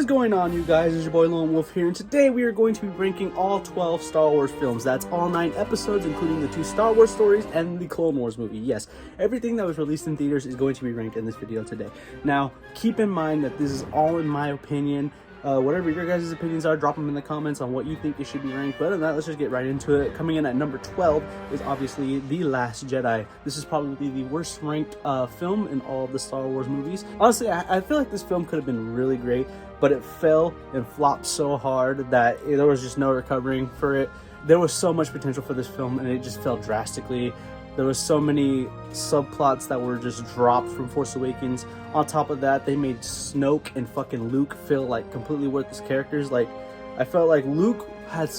is going on, you guys? It's your boy Lone Wolf here, and today we are going to be ranking all 12 Star Wars films. That's all 9 episodes, including the 2 Star Wars stories and the Clone Wars movie. Yes, everything that was released in theaters is going to be ranked in this video today. Now, keep in mind that this is all in my opinion. Whatever your guys' opinions are, drop them in the comments on what you think it should be ranked. But other than that, let's just get right into it. Coming in at number 12 is obviously The Last Jedi. This is probably the worst ranked film in all of the Star Wars movies. Honestly, I feel like this film could have been really great, but it fell and flopped so hard that there was just no recovering for it. There was so much potential for this film, and it just fell drastically. There was so many subplots that were just dropped from Force Awakens. On top of that, they made Snoke and fucking Luke feel like completely worthless characters. Like, I felt like Luke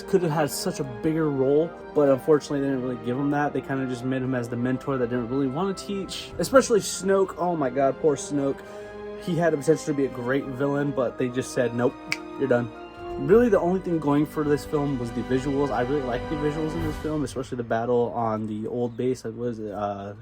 could have had such a bigger role, but unfortunately they didn't really give him that. They kind of just made him as the mentor that didn't really want to teach. Especially Snoke. Oh my god, poor Snoke. He had the potential to be a great villain, but they just said, nope, you're done. Really, the only thing going for this film was the visuals. I really like the visuals in this film, especially the battle on the old base. What was it?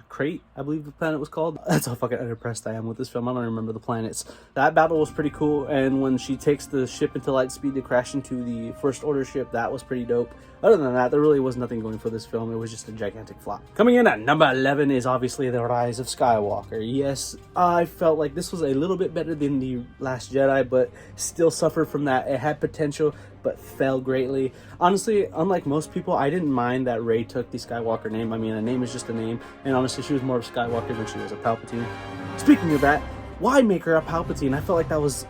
Crate, I believe the planet was called. That's how fucking unimpressed I am with this film. I don't remember the planets. That battle was pretty cool, and when she takes the ship into light speed to crash into the First Order ship, that was pretty dope. Other than that, there really was nothing going for this film. It was just a gigantic flop. Coming in at number 11 is obviously The Rise of Skywalker. Yes, I felt like this was a little bit better than The Last Jedi, but still suffered from that. It had potential, but fell greatly. Honestly, unlike most people, I didn't mind that Rey took the Skywalker name. I mean, a name is just a name, and honestly, she was more of a Skywalker than she was a Palpatine. Speaking of that, why make her a Palpatine? I felt like that was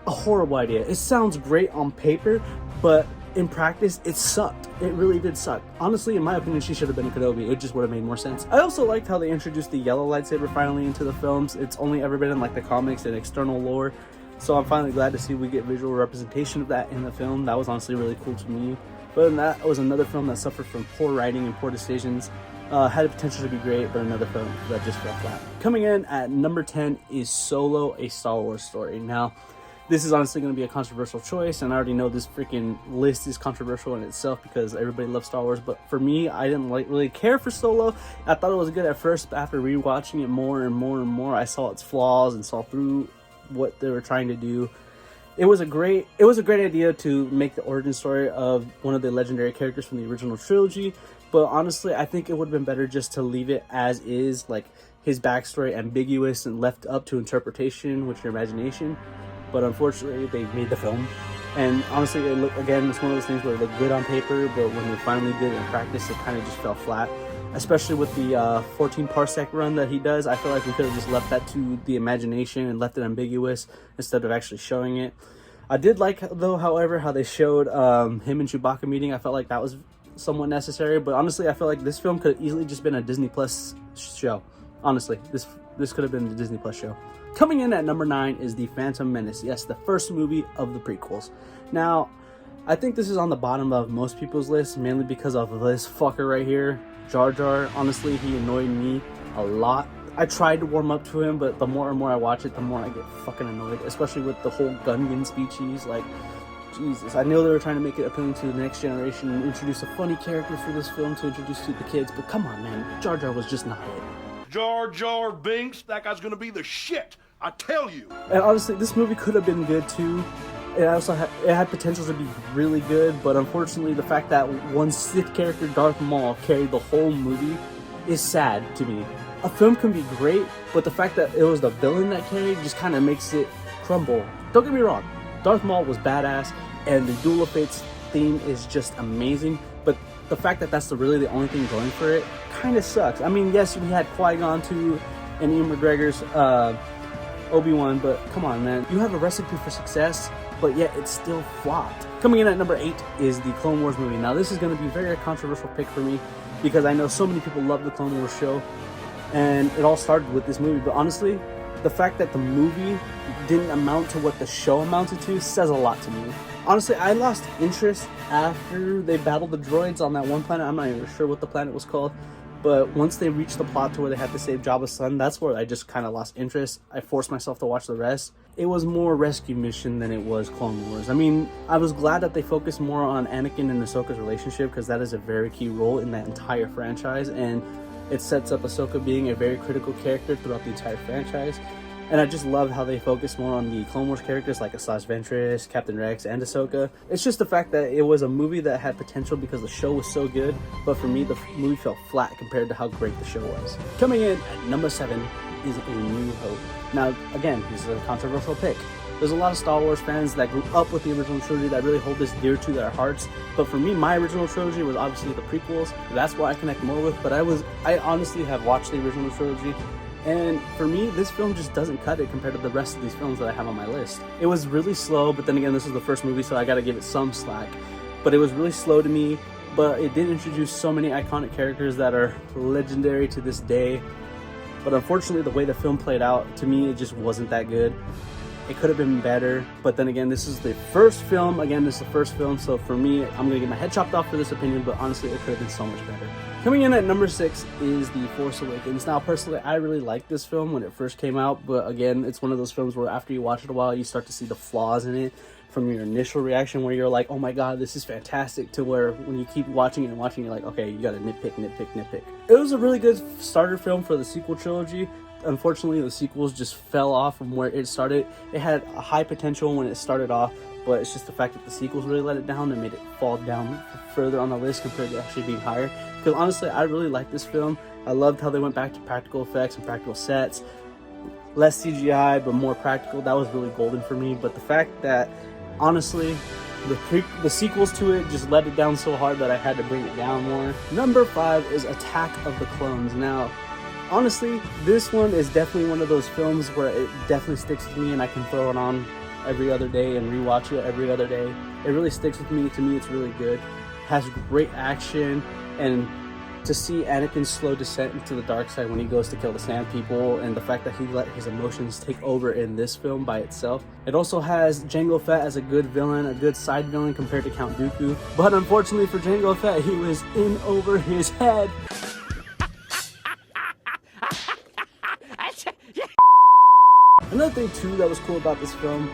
a horrible idea. It sounds great on paper, but in practice, it sucked. It really did suck. Honestly, in my opinion, she should have been a Kenobi. It just would have made more sense. I also liked how they introduced the yellow lightsaber finally into the films. It's only ever been in like the comics and external lore. So I'm finally glad to see we get visual representation of that in the film. That was honestly really cool to me. But other than that, it was another film that suffered from poor writing and poor decisions. Had the potential to be great, but another film that just fell flat. Coming in at number 10 is Solo, a Star Wars story. Now, this is honestly going to be a controversial choice, and I already know this freaking list is controversial in itself because everybody loves Star Wars, but for me, I didn't really care for Solo. I thought it was good at first, but after rewatching it more and more and more, I saw its flaws and saw through what they were trying to do. It was a great idea to make the origin story of one of the legendary characters from the original trilogy, but honestly, I think it would have been better just to leave it as is, like his backstory ambiguous and left up to interpretation with your imagination. But unfortunately, they made the film, and honestly, it's one of those things where it looked good on paper, but when they finally did it in practice, it kind of just fell flat. Especially with the 14 parsec run that he does, I feel like we could have just left that to the imagination and left it ambiguous instead of actually showing it. I did like, though, however, how they showed him and Chewbacca meeting. I felt like that was somewhat necessary, but honestly, I feel like this film could have easily just been a Disney Plus show. Honestly, this could have been the Disney Plus show. Coming in at number 9 is The Phantom Menace. Yes, the first movie of the prequels. Now, I think this is on the bottom of most people's list, mainly because of this fucker right here, Jar Jar. Honestly, he annoyed me a lot. I tried to warm up to him, but the more and more I watch it, the more I get fucking annoyed, especially with the whole Gungan speeches. Like, Jesus, I know they were trying to make it appealing to the next generation and introduce a funny character for this film to introduce to the kids, but come on, man, Jar Jar was just not it. Jar Jar Binks, that guy's gonna be the shit, I tell you. And honestly, this movie could have been good too. It also had potential to be really good, but unfortunately, the fact that one Sith character, Darth Maul, carried the whole movie is sad to me. A film can be great, but the fact that it was the villain that carried just kind of makes it crumble. Don't get me wrong, Darth Maul was badass, and the Duel of Fates theme is just amazing, but the fact that that's really the only thing going for it kind of sucks. I mean, yes, we had Qui-Gon too, and Ian McGregor's Obi-Wan, but come on, man. You have a recipe for success, but yet it's still flopped. Coming in at number 8 is the Clone Wars movie. Now, this is going to be a very controversial pick for me because I know so many people love the Clone Wars show, and it all started with this movie, but honestly, the fact that the movie didn't amount to what the show amounted to says a lot to me. Honestly, I lost interest after they battled the droids on that one planet. I'm not even sure what the planet was called. But once they reached the plot to where they had to save Jabba's son, that's where I just kind of lost interest. I forced myself to watch the rest. It was more rescue mission than it was Clone Wars. I mean, I was glad that they focused more on Anakin and Ahsoka's relationship because that is a very key role in that entire franchise. And it sets up Ahsoka being a very critical character throughout the entire franchise. And I just love how they focus more on the Clone Wars characters like Asajj Ventress, Captain Rex, and Ahsoka. It's just the fact that it was a movie that had potential because the show was so good, but for me, the movie felt flat compared to how great the show was. Coming in at number 7 is A New Hope. Now, again, this is a controversial pick. There's a lot of Star Wars fans that grew up with the original trilogy that really hold this dear to their hearts. But for me, my original trilogy was obviously the prequels. That's what I connect more with. But I honestly have watched the original trilogy. And for me, this film just doesn't cut it compared to the rest of these films that I have on my list. It was really slow, but then again, this was the first movie, so I gotta give it some slack. But it was really slow to me, but it did introduce so many iconic characters that are legendary to this day. But unfortunately, the way the film played out, to me, it just wasn't that good. It could have been better, but then again, this is the first film. Again, this is the first film, so for me, I'm gonna get my head chopped off for this opinion, but honestly, it could have been so much better. Coming in at number 6 is The Force Awakens. Now, personally, I really liked this film when it first came out, but again, it's one of those films where after you watch it a while, you start to see the flaws in it from your initial reaction where you're like, oh my god, this is fantastic, to where when you keep watching it and watching, you're like, okay, you gotta nitpick. It was a really good starter film for the sequel trilogy. Unfortunately, the sequels just fell off from where it started. It had a high potential when it started off, but it's just the fact that the sequels really let it down and made it fall down further on the list compared to actually being higher. Because honestly, I really liked this film. I loved how they went back to practical effects and practical sets. Less CGI, but more practical. That was really golden for me. But the fact that, honestly, the sequels to it just let it down so hard that I had to bring it down more. Number 5 is Attack of the Clones. Now, honestly, this one is definitely one of those films where it definitely sticks with me and I can throw it on every other day and rewatch it every other day. It really sticks with me. To me, it's really good. Has great action, and to see Anakin's slow descent into the dark side when he goes to kill the Sand People, and the fact that he let his emotions take over in this film by itself. It also has Jango Fett as a good villain, a good side villain compared to Count Dooku. But unfortunately for Jango Fett, he was in over his head. Another thing too that was cool about this film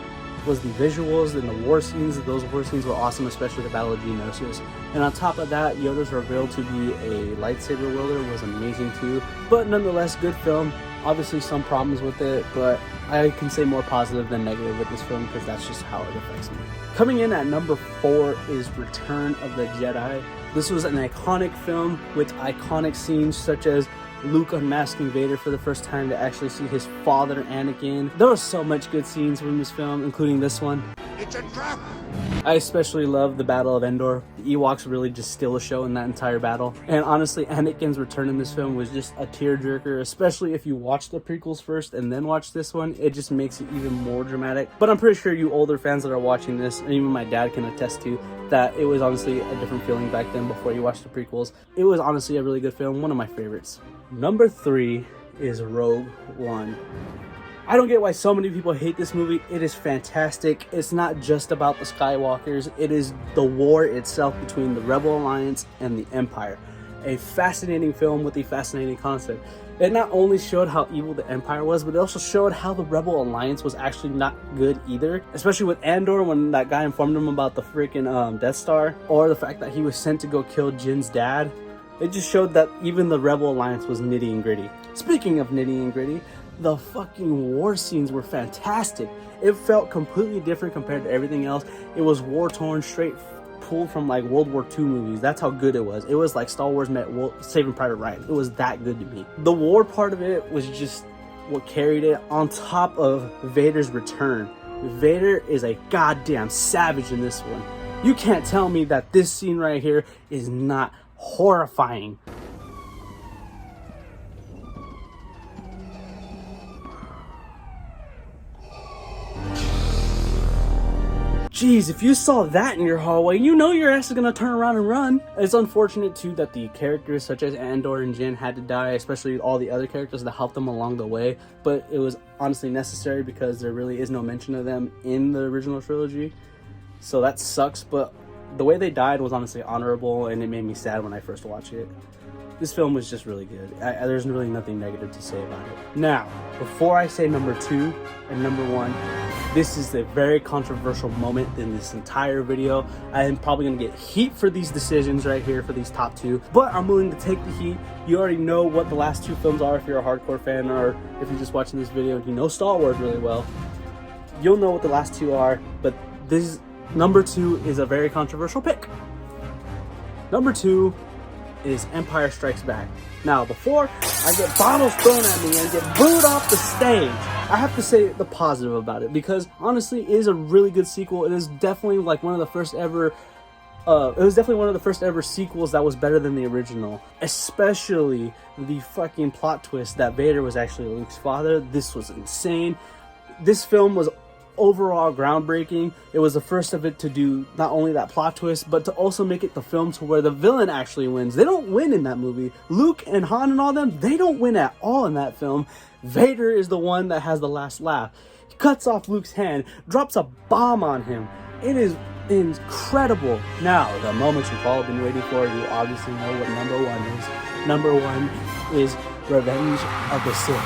was the visuals and the war scenes. Those war scenes were awesome, especially the Battle of Geonosis. And on top of that, Yoda's reveal to be a lightsaber wielder was amazing too. But nonetheless, good film. Obviously some problems with it, but I can say more positive than negative with this film because that's just how it affects me. Coming in at number 4 is Return of the Jedi. This was an iconic film with iconic scenes such as Luke unmasking Vader for the first time to actually see his father, Anakin. There was so much good scenes from this film, including this one. It's a trap! I especially love the Battle of Endor. The Ewoks really just steal a show in that entire battle. And honestly, Anakin's return in this film was just a tearjerker, especially if you watch the prequels first and then watch this one. It just makes it even more dramatic. But I'm pretty sure you older fans that are watching this, and even my dad can attest to, that it was honestly a different feeling back then before you watched the prequels. It was honestly a really good film, one of my favorites. Number 3 is Rogue One. I don't get why so many people hate this movie. It is fantastic. It's not just about the Skywalkers. It is the war itself between the Rebel Alliance and the Empire. A fascinating film with a fascinating concept. It not only showed how evil the Empire was, but it also showed how the Rebel Alliance was actually not good either. Especially with Andor, when that guy informed him about the freaking Death Star, or the fact that he was sent to go kill Jin's dad. It just showed that even the Rebel Alliance was nitty and gritty. Speaking of nitty and gritty, the fucking war scenes were fantastic. It felt completely different compared to everything else. It was war-torn, straight pulled from like World War II movies. That's how good it was. It was like Star Wars met Saving Private Ryan. It was that good to me. The war part of it was just what carried it, on top of Vader's return. Vader is a goddamn savage in this one. You can't tell me that this scene right here is not horrifying. Jeez, if you saw that in your hallway, you know your ass is gonna turn around and run. It's unfortunate too that the characters such as Andor and Jin had to die, especially all the other characters that helped them along the way, but it was honestly necessary because there really is no mention of them in the original trilogy. So that sucks, but the way they died was honestly honorable, and it made me sad when I first watched it. this film was just really good. There's really nothing negative to say about it. Now, before I say number 2 and number 1, this is a very controversial moment in this entire video. I am probably going to get heat for these decisions right here for these top 2, but I'm willing to take the heat. You already know what the last 2 films are if you're a hardcore fan, or if you're just watching this video and you know Star Wars really well. You'll know what the last 2 are, but this number 2 is a very controversial pick. Number 2 is Empire Strikes Back. Now, before I get bottles thrown at me and get booed off the stage, I have to say the positive about it, because honestly, it is a really good sequel. It is definitely like one of the first ever. It was definitely one of the first ever sequels that was better than the original. Especially the fucking plot twist that Vader was actually Luke's father. This was insane. This film was overall groundbreaking. It was the first of it to do not only that plot twist, but to also make it the film to where the villain actually wins. They don't win in that movie. Luke and Han and all them, they don't win at all in that film. Vader is the one that has the last laugh. He cuts off Luke's hand, drops a bomb on him. It is incredible. Now, the moment you've all been waiting for, you obviously know what number 1 is. Number 1 is Revenge of the Sith.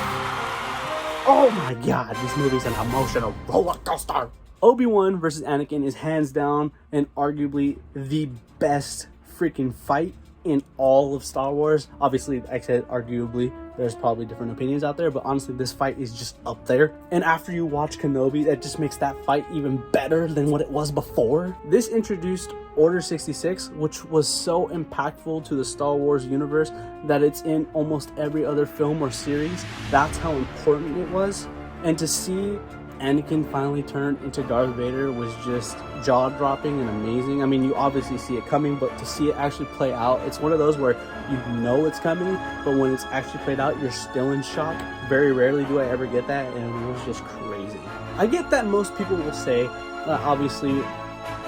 Oh my god, this movie's an emotional roller coaster. Obi-Wan versus Anakin is hands down and arguably the best freaking fight in all of Star Wars. Obviously, I said arguably, there's probably different opinions out there, but honestly, this fight is just up there. And after you watch Kenobi, that just makes that fight even better than what it was before. This introduced Order 66, which was so impactful to the Star Wars universe that it's in almost every other film or series. That's how important it was. And to see Anakin finally turned into Darth Vader was just jaw-dropping and amazing. I mean, you obviously see it coming, but to see it actually play out, it's one of those where you know it's coming, but when it's actually played out, you're still in shock. Very rarely do I ever get that, and it was just crazy. I get that most people will say, obviously,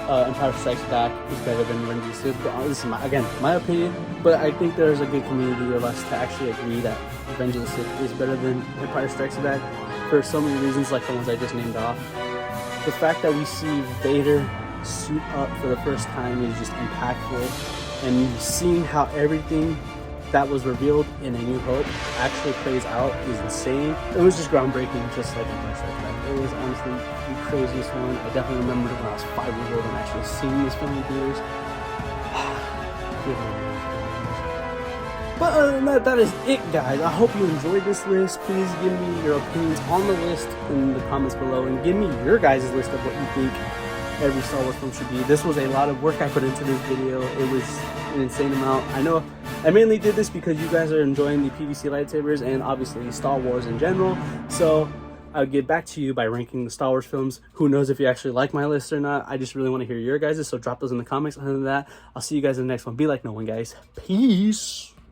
Empire Strikes Back is better than Revenge of the Sith, but this is my opinion, but I think there's a good community of us to actually agree that Revenge of the Sith is better than Empire Strikes Back for so many reasons, like the ones I just named off. The fact that we see Vader suit up for the first time is just impactful, and seeing how everything that was revealed in A New Hope actually plays out is insane. It was just groundbreaking, just like Empire Strikes Back. It was honestly the craziest one. I definitely remember when I was 5 years old and actually seeing this film in theaters. But other than that, that is it, guys. I hope you enjoyed this list. Please give me your opinions on the list in the comments below, and give me your guys' list of what you think every Star Wars film should be. This was a lot of work I put into this video. It was an insane amount. I know I mainly did this because you guys are enjoying the PVC lightsabers and obviously Star Wars in general. So I'll get back to you by ranking the Star Wars films. Who knows if you actually like my list or not. I just really want to hear your guys', so drop those in the comments. Other than that, I'll see you guys in the next one. Be like no one, guys. Peace.